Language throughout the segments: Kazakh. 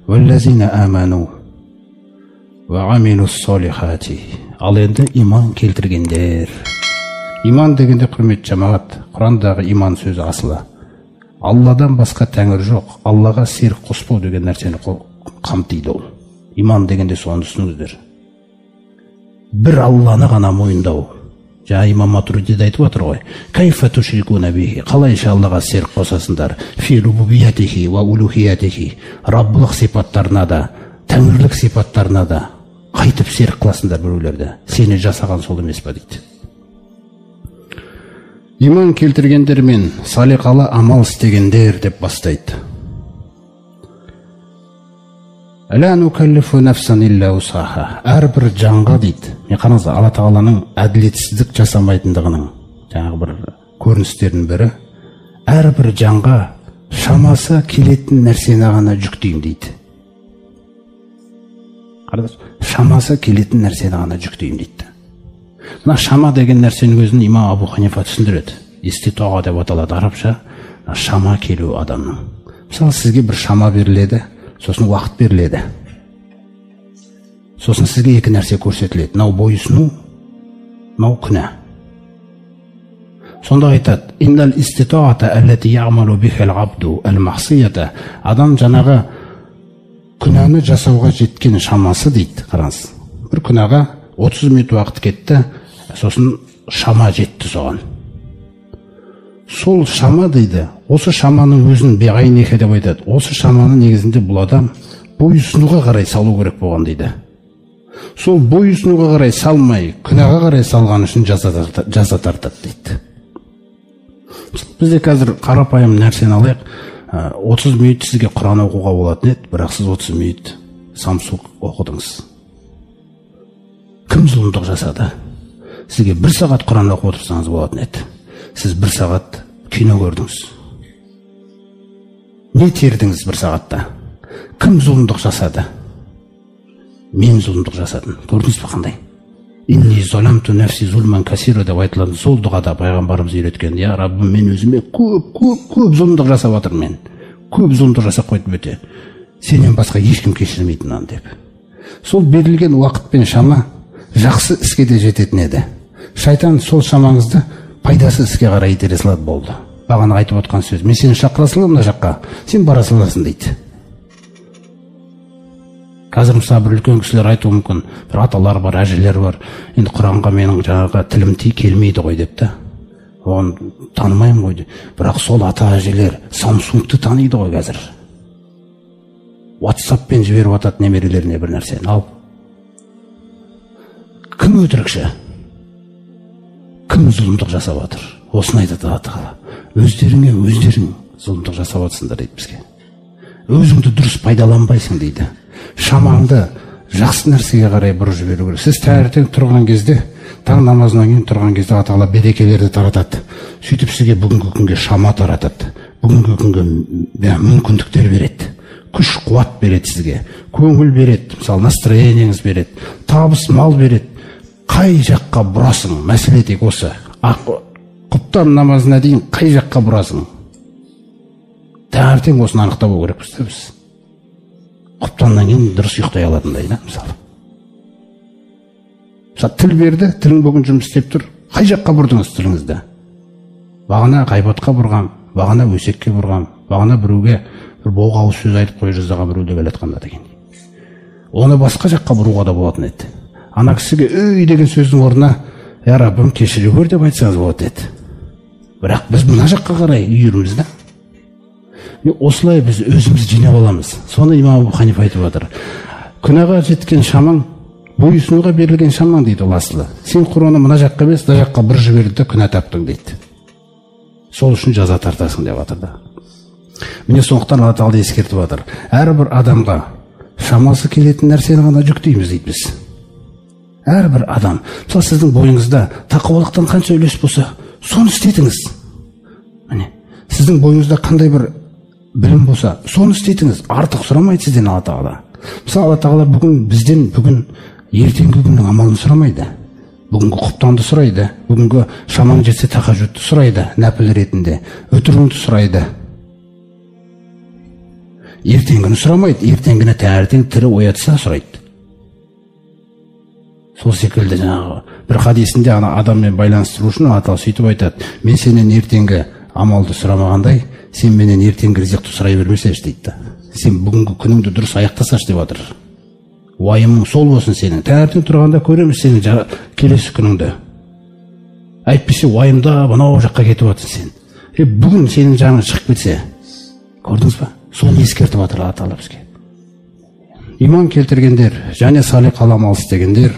Валлазина аману ва амилус солихати. Ал енді иман келтіргендер. Иман дегенде, құрметті жамағат, Құрандағы иман сөзі асылы. Алладан басқа тәңір жоқ, Аллаға серік қоспау деген нәрсені қамтиды ол. Иман дегенде соны түсініңіздер. Бір Алланы ғана мойындау. Жаңа имам Матуридиде айтып отыр ғой. Кайфа тушрикуна бихи. Қалайша Аллаға серік қосасыңдар. Фи рубубиятихи ва улухиятихи. Раббылық сипаттарына да, тәңірлік сипаттарына да қайтып серік қыласыңдар біреулерді. Сені жасаған сол емес па дейді. Иман келтіргендер мен салиқалы амал істегендер деп бастайды. Әла нукаллифу нафсан илля усаха. Әрбір жанға дейді. Мен қараңыз, Алла Тағаланың әділетсіздік жасамайтындығының жаңағы бір көріністерінің бірі, әрбір жанға шамасы келетін нәрсені ғана жүктеймін дейді. Қараңыз, шамасы келетін нәрсені ғана жүктеймін дейді. Мына шама деген нәрсенің өзін имам Абу Ханифа түсіндіреді. Иститоға деп аталады арабша. Шама келу адамның. Мысалы, сізге бір шама беріледі, сосын уақыт беріледі. Сосын сізге екі нәрсе көрсетіледі. Мынау бойұсыну, мынау күнә. Сонда айтады: "Иннал иститоата аллати яъмалу бихал абду ал-махсията". Адам жаңағы күнәні жасауға жеткен шамасы дейді. Қараңыз, бір күнәға 30 минут уақыт кетті, сосын шама жетті соған. Сол шама дейді, осы шаманың өзін беғайнеке деп айтады. Осы шаманы негізінде бұл адам бойұсынуға қарай салу керек болған дейді. Сол бойұсынуға қарай салмай, күнәға қарай салған үшін жаза тартады дейді. Бізде қазір қарапайым нәрсені алайық. 30 минут сізге Құран оқуға болатын еді, бірақ сіз 30 минут Samsung оқыдыңыз. Кім зұлымдық жасады? Сізге 1 сағат Құран оқып отырсаңыз болатын еді. Сіз 1 сағат кино көрдіңіз. Не тердіңіз 1 сағатта? Кім зұлымдық жасады? Мен зұлымдық жасадым. Көрдіңіз бе қандай? Инни заламту нафси зулман касира деп айтылады. Сол дұғада пайғамбарымыз үйреткен: "Я Раббым, мен өзіме көп зұлымдық жасап жатырмын. Көп зұлымдық жасап қойдым өте. Сенен басқа ешкім кешірмейтін ан" деп. Сол берілген уақыт пен шама жақсы іске де жететін еді. Шайтан сол шамаңызды пайдасы іске қарай итере салады, болды. Бағана айтып отқан сөз: "Мен сені шақыра саламын мына жаққа, сен бара саласың" дейді. Қазір мысалы бір үлкен кісілер айтуы мүмкін: "Бір аталар бар, әжелер бар. Енді Құранға менің жаңағы тілім келмейді ғой" деп та. Оны танымаймын ғой деп. Бірақ сол ата әжелер Samsung'ты таниды ғой қазір. WhatsApp'пен жіберіп атады немерелеріне бір нәрсені. Ал кім өтірікші? Кім зұлымдық жасап жатыр? Осыны айтады Алла Тағала. Өздеріңе өздерің зұлымдық жасап жатсыңдар дейді бізге. Өзіңді дұрыс пайдаланбайсың дейді. Шамаңды жақсы нәрсеге қарай бұрып жіберу керек. Сіз таңертең тұрған кезде, таң намазынан кейін тұрған кезде Алла Тағала берекелерді таратады. Сөйтіп сізге бүгінгі күнге шама таратады. Бүгінгі күнге мүмкіндіктер береді. Күш, қуат береді сізге. Көңіл береді, мысалы настроениеңіз береді. Табыс, мал береді. Қай жаққа бұрасың? Мәселе тек осы. Құптан намазына дейін қай жаққа бұрасың? Таңертең осыны анықтап алу керекпіз біз. Құптаннан кейін дұрыс ұйықтай алатындай, мысалы. Мысалы, тіл берді, тілің бүгін жұмыс істеп тұр. Қай жаққа бұрдыңыз тіліңізді? Бағана ғайбатқа бұрғам, бағана өсекке бұрғам, бағана біреуге бір боқ ауыз сөз айтып қой жаздаған біреуді келатқанда деген. Оны басқа жаққа бұруға да болатын еді. Ана кісіге өй деген сөздің орнына: "Я Раббым, кешіре көр" деп айтсаңыз болатын еді. Бірақ біз мына жаққа қарай үйіріміз да. Осылай біз өзіміз жинап аламыз. Соны имам Абу Ханифа айтып отыр. Күнәға жеткен шамаң, бойұсынуға берілген шамаң дейді ол асылы. Сен Құраны мына жаққа емес, мына жаққа бір жіберді, күнә таптың дейді. Сол үшін жаза тартасың деп жатыр да. Міне сондықтан Алла Тағала ескертіп жатыр. Әрбір адамға шамасы келетін нәрсені ғана жүктейміз дейді біз. Әрбір адам, мысалы сіздің бойыңызда тақуалықтан қанша үлес болса, соны істетіңіз. Міне, сіздің бойыңызда қандай бір білім болса, соны істетіңіз. Артық сұрамайды сізден Алла Тағала. Мысалы Алла Тағала бізден ертеңгі күннің амалын сұрамайды. Бүгінгі құптанды сұрайды. Бүгінгі шамаң жетсе тахажжудты сұрайды, нәпіл ретінде. Өтірігіңді сұрайды. ертеңгіні сұрамайды, ертеңгіні таңертең тірі оятса сұрайды. Сол секілді жаңағы бір хадисінде ана адаммен байланыстыру үшін Алла Тағала сөйтіп айтады: мен сенен ертеңгі амалды сұрамағандай, сен менен ертеңгі ризықты сұрай бермесеші дейді. Сен бүгінгі күніңді дұрыс аяқтасашы деп жатыр. Уайымың сол болсын сенің. Таңертең тұрғанда көреміз сенің келесі күніңді. Әйтпесе уайымда мынау жаққа кетіп жатырсың сен. Бүгін сенің жаңың шығып кетсе, көрдіңіз ба? Соны ескертіп жатыр Алла Тағала бізге. Иман келтіргендер және салих амал істегендер,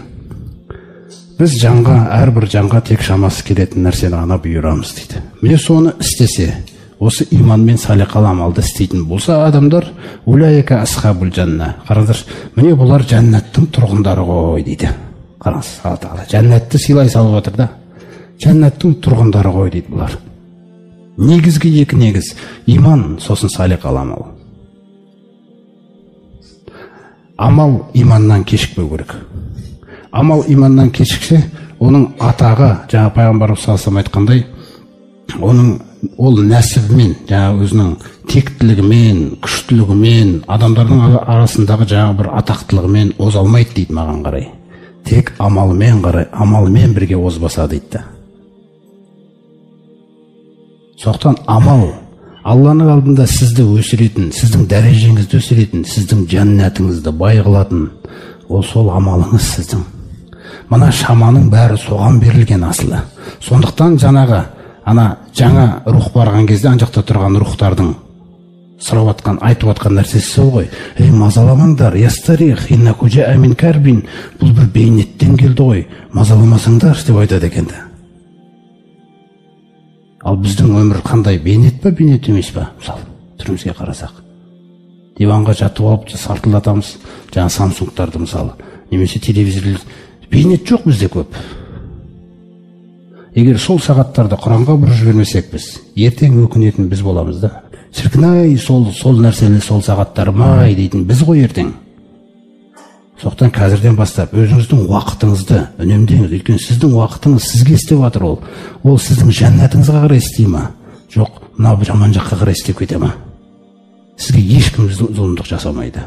біз әрбір жанға тек шамасы келетін нәрсені ғана бұйырамыз дейді. Міне соны істесе, осы иман мен салих амалды істейтін болса адамдар, улайка асхабул жанна. Қараңыздар, міне бұлар жәннаттың тұрғындары ғой дейді. Қараңыз, Алла Тағала жәннатты сыйлай салып отыр да. Жәннаттың тұрғындары ғой дейді бұлар. Негізгі екі негіз: иман, сосын салих амал. Амал иманнан кешікпеу керек. Амал иманнан кешіксе, оның атағы, жаңа пайғамбарымыз саллаллаху алейхи айтқандай, ол нәсібімен, жаңа өзінің тектілігімен, күштілігімен, адамдардың арасындағы жаңа бір атақтылығымен озалмайды дейді маған қарай. Тек амалмен бірге озбаса дейді. Соқтан амал Алланың алдында сізді өсіретін, сіздің дәрежеңізді өсіретін, сіздің жәннатыңызды бай қылатын, ол сол амалыңыз сіздің. Мына шаманың бәрі соған берілген асылы. Сондықтан жаңа рух барған кезде ана жақта тұрған рухтардың сұрап атқан, айтып атқан нәрсесі сол ғой. Мазаламаңдар, ястарих, иннакужа амин карбин. Бұл бір бейнеттен келді ғой. Мазаламасаңдар деп айтады екен. Ал біздің өмір қандай, бейнет па, бейнет емес па? Мысалы, түрімізге қарасақ. Диванға жатып алып сартылдатамыз, жаңа Samsung'тарды мысалы, немесе телевизорлер. Бейнет жоқ бізде көп. Егер сол сағаттарды Құранға бұрып жібермесек біз, ертең өкінетін біз боламыз да. Шіркін-ай, сол нәрселер, сол сағаттарым-ай дейтін біз ғой ертең. Соқтан қазірден бастап өзіңіздің уақытыңызды үнемдеңіз. Өйткені сіздің уақытыңыз сізге істеп жатыр ол. Ол сіздің жәннатыңызға қарай істей ма? Жоқ, мынау жаман жаққа қарай істеп кете ма? Сізге ешкім зұлымдық жасамайды.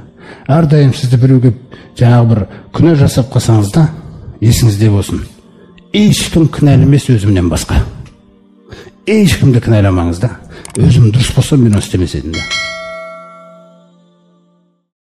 Әрдайым сізді біреуге жаңағы бір күнә жасап қалсаңыз да, есіңізде болсын. Ешкім кінәлі емес өзімнен басқа. Ешкімді кінәламаңыз да. Өзім дұрыс болсам мен оны істемес едім де.